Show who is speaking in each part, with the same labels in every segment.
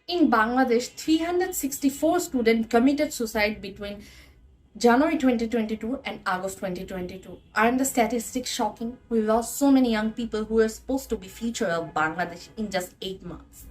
Speaker 1: In Bangladesh, 364 students committed suicide between January 2022 and August 2022. Aren't the statistics shocking? We lost so many young people who were supposed to be future of Bangladesh in just 8 months.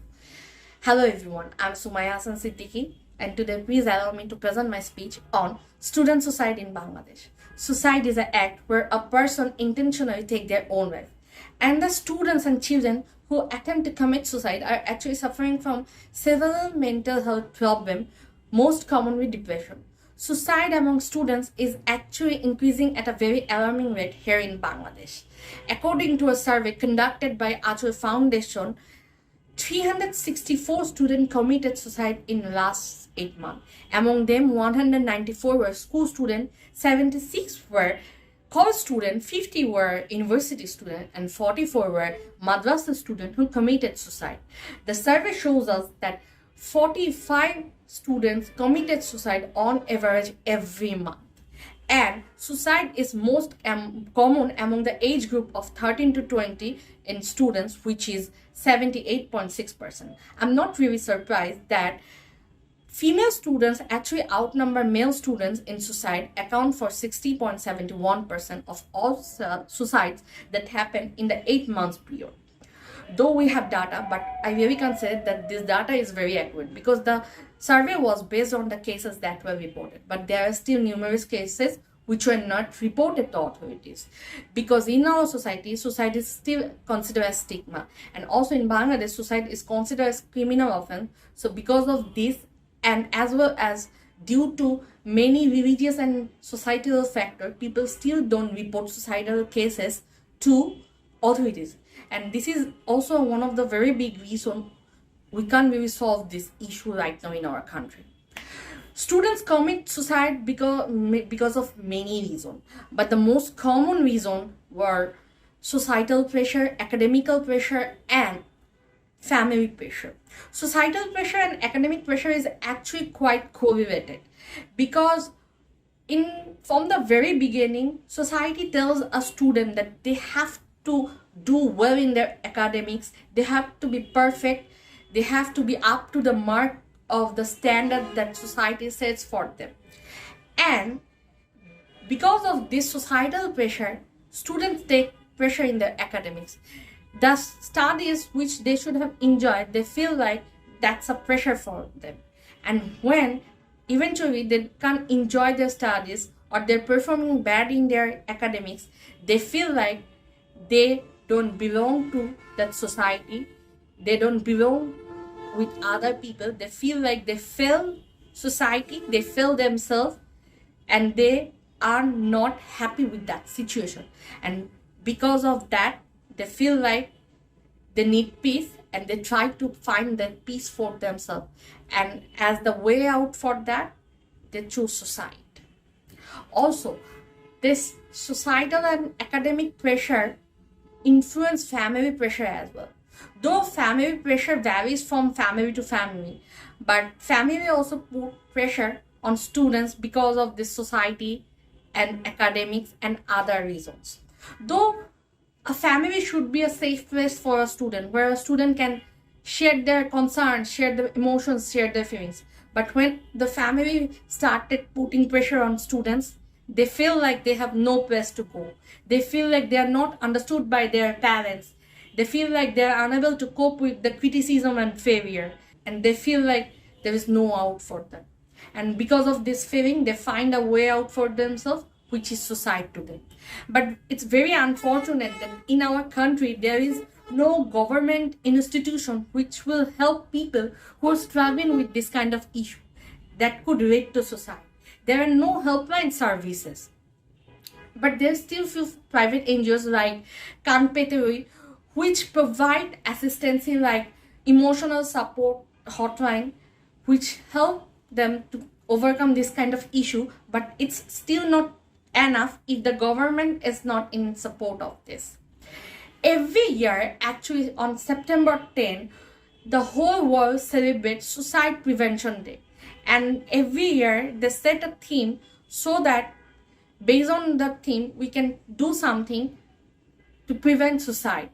Speaker 1: Hello everyone, I'm Sumaiya Hasan Siddique, and today please allow me to present my speech on student suicide in Bangladesh. Suicide is an act where a person intentionally takes their own life, and the students and children who attempt to commit suicide are actually suffering from several mental health problems, most commonly depression. Suicide among students is actually increasing at a very alarming rate here in Bangladesh. According to a survey conducted by Achal Foundation, 364 students committed suicide in the last 8 months. Among them, 194 were school students, 76 were college students, 50 were university students, and 44 were madrasa students who committed suicide. The survey shows us that 45 students committed suicide on average every month. And suicide is most common among the age group of 13 to 20 in students, which is 78.6%. I'm not really surprised that female students actually outnumber male students in suicide, account for 60.71% of all suicides that happen in the 8 months period. Though we have data, but I really can't say that this data is very accurate because the survey was based on the cases that were reported. But there are still numerous cases which were not reported to authorities. Because in our society, suicide is still considered as stigma. And also in Bangladesh, suicide is considered as criminal offense. So because of this, and as well as due to many religious and societal factors, people still don't report suicidal cases to authorities. And this is also one of the very big reasons we can't really solve this issue right now in our country. Students commit suicide because of many reasons, but the most common reason were societal pressure, academical pressure, and family pressure. Societal pressure and academic pressure is actually quite correlated because from the very beginning, society tells a student that they have to do well in their academics, they have to be perfect, they have to be up to the mark of the standard that society sets for them. And because of this societal pressure, students take pressure in their academics. The studies which they should have enjoyed, they feel like that's a pressure for them. And when eventually they can't enjoy their studies or they're performing bad in their academics, they feel like they don't belong to that society, they don't belong with other people, they feel like they fail society, they fail themselves, and they are not happy with that situation. And because of that, they feel like they need peace and they try to find that peace for themselves. And as the way out for that, they choose suicide. Also, this societal and academic pressure influence family pressure as well. Though family pressure varies from family to family, but family also put pressure on students because of this society and academics and other reasons. Though a family should be a safe place for a student where a student can share their concerns, share their emotions, share their feelings. But when the family started putting pressure on students, they feel like they have no place to go. They feel like they are not understood by their parents. They feel like they are unable to cope with the criticism and failure. And they feel like there is no out for them. And because of this feeling, they find a way out for themselves, which is suicide to them. But it's very unfortunate that in our country, there is no government institution which will help people who are struggling with this kind of issue that could lead to suicide. There are no helpline services. But there are still few private NGOs like Kanpeteri which provide assistance in like emotional support hotline, which help them to overcome this kind of issue. But it's still not enough if the government is not in support of this. Every year, actually on September 10, the whole world celebrates Suicide Prevention Day. And every year they set a theme so that based on the theme we can do something to prevent suicide.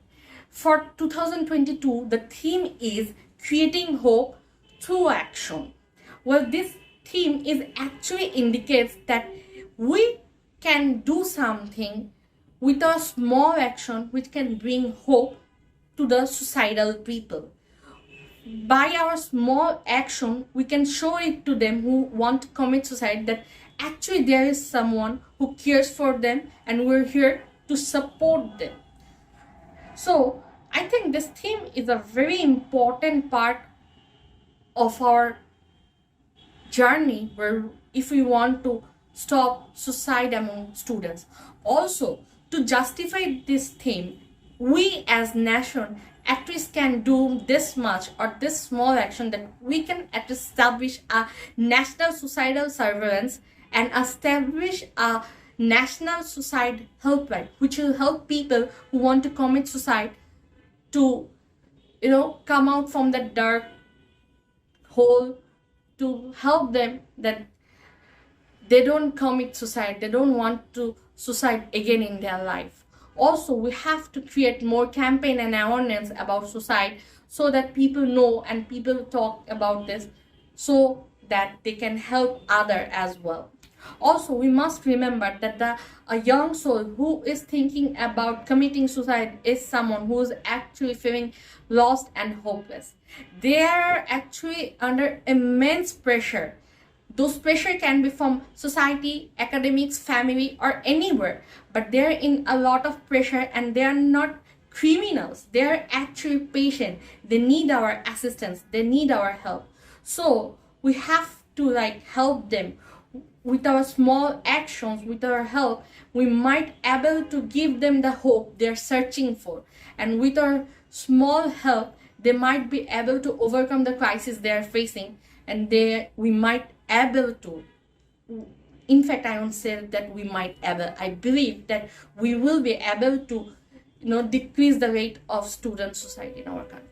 Speaker 1: For 2022, the theme is creating hope through action. Well, this theme is actually indicates that we can do something with a small action which can bring hope to the suicidal people. By our small action, we can show it to them who want to commit suicide that actually there is someone who cares for them and we're here to support them. So I think this theme is a very important part of our journey where if we want to stop suicide among students. Also, to justify this theme, we as nation at least can do this much or this small action that we can at least establish a national suicidal surveillance and establish a national suicide helpline which will help people who want to commit suicide to come out from that dark hole, to help them that they don't commit suicide, they don't want to suicide again in their life. Also, we have to create more campaign and awareness about suicide so that people know and people talk about this so that they can help others as well. Also, we must remember that a young soul who is thinking about committing suicide is someone who is actually feeling lost and hopeless. They are actually under immense pressure. Those pressure can be from society, academics, family, or anywhere, but they're in a lot of pressure and they are not criminals. They are actually patient. They need our assistance. They need our help. So we have to help them with our small actions, with our help. We might able to give them the hope they're searching for, and with our small help, they might be able to overcome the crisis they are facing, and we might able to, in fact, I don't say that we might able, I believe that we will be able to decrease the rate of student suicide in our country.